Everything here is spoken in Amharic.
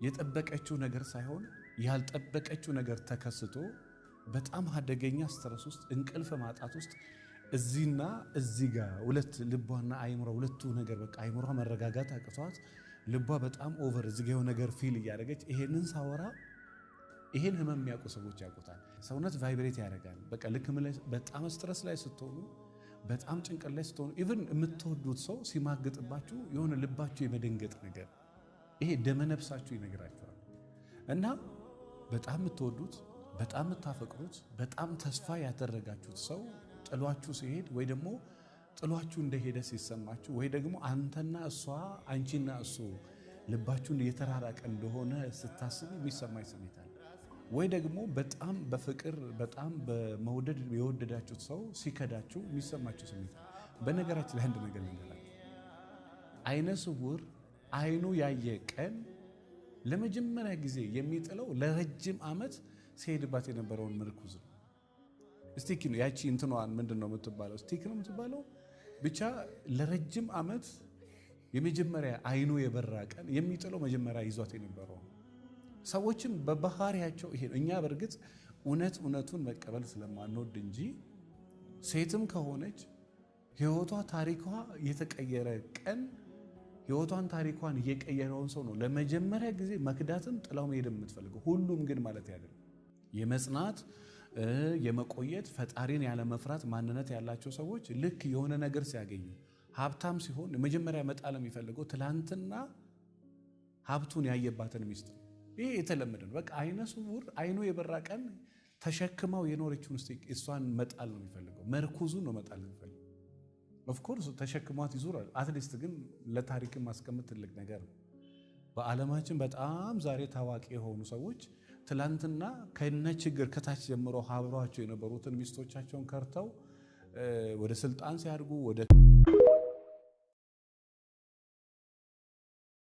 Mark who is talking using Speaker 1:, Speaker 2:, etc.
Speaker 1: የጠበቀችው ነገር ሳይሆን ያልጠበቀችው ነገር ተከስቶ በጣም አደገኛ ስትረስ ውስጥ እንቅልፍ ማጣት ውስጥ እዚህና እዚህ ጋር ሁለት ልቧና አይምሯ ሁለቱ ነገር በቃ አይምሯ መረጋጋት አቅቷት ልቧ በጣም ኦቨር እዚህ ጋር ነገር ፊል እያደረገች ይሄንን ሳወራ ይሄን ህመም የሚያውቁ ሰዎች ያውቁታል። ሰውነት ቫይብሬት ያደርጋል። በቃ ልክ በጣም ስትረስ ላይ ስትሆኑ በጣም ጭንቀት ላይ ስትሆኑ ኢቭን የምትወዱት ሰው ሲማግጥባችሁ የሆነ ልባችሁ የመደንገጥ ነገር ይሄ ደመነፍሳችሁ ይነግራችኋል። እና በጣም የምትወዱት በጣም የምታፈቅሩት በጣም ተስፋ ያደረጋችሁት ሰው ጥሏችሁ ሲሄድ ወይ ደግሞ ጥሏችሁ እንደሄደ ሲሰማችሁ ወይ ደግሞ አንተና እሷ አንቺና እሱ ልባችሁን እየተራራቀ እንደሆነ ስታስቡ የሚሰማኝ ስሜት አለ። ወይ ደግሞ በጣም በፍቅር በጣም በመውደድ የወደዳችሁት ሰው ሲከዳችሁ የሚሰማችሁ ስሜት አለ። በነገራችን ላይ አንድ ነገር ልንገራችሁ፣ አይነ ስውር አይኑ ያየ ቀን ለመጀመሪያ ጊዜ የሚጥለው ለረጅም ዓመት ሲሄድባት የነበረውን ምርኩዝ ነው። ስቲክ ነው ያቺ እንትኗን ምንድነው የምትባለው? ስቲክ ነው የምትባለው። ብቻ ለረጅም ዓመት የመጀመሪያ አይኑ የበራ ቀን የሚጥለው መጀመሪያ ይዟት የነበረው ሰዎችም በባህሪያቸው ይሄ ነው። እኛ በእርግጥ እውነቱን መቀበል ስለማንወድ እንጂ ሴትም ከሆነች ህይወቷ ታሪኳ የተቀየረ ቀን ህይወቷን ታሪኳን እየቀየረውን ሰው ነው ለመጀመሪያ ጊዜ መክዳትም ጥላው መሄድ የምትፈልገው። ሁሉም ግን ማለት ያደለም የመጽናት የመቆየት ፈጣሪን ያለ መፍራት ማንነት ያላቸው ሰዎች ልክ የሆነ ነገር ሲያገኙ ሀብታም ሲሆን መጀመሪያ መጣል የሚፈልገው ትላንትና ሀብቱን ያየባትን ሚስት ነው። ይሄ የተለመደ ነው። በቃ አይነ ስውር አይኑ የበራ ቀን ተሸክማው የኖረችውን እሷን መጣል ነው የሚፈልገው። መርኩዙን ነው መጣል የሚፈልገው። ኦፍ ኮርስ ተሸክሟት ይዙራል። አትሊስት ግን ለታሪክ ማስቀመጥ ትልቅ ነገር ነው። በዓለማችን በጣም ዛሬ ታዋቂ የሆኑ ሰዎች ትላንትና ከነ ችግር ከታች ጀምሮ አብረዋቸው የነበሩትን ሚስቶቻቸውን ከርተው ወደ ስልጣን ሲያድጉ ወደ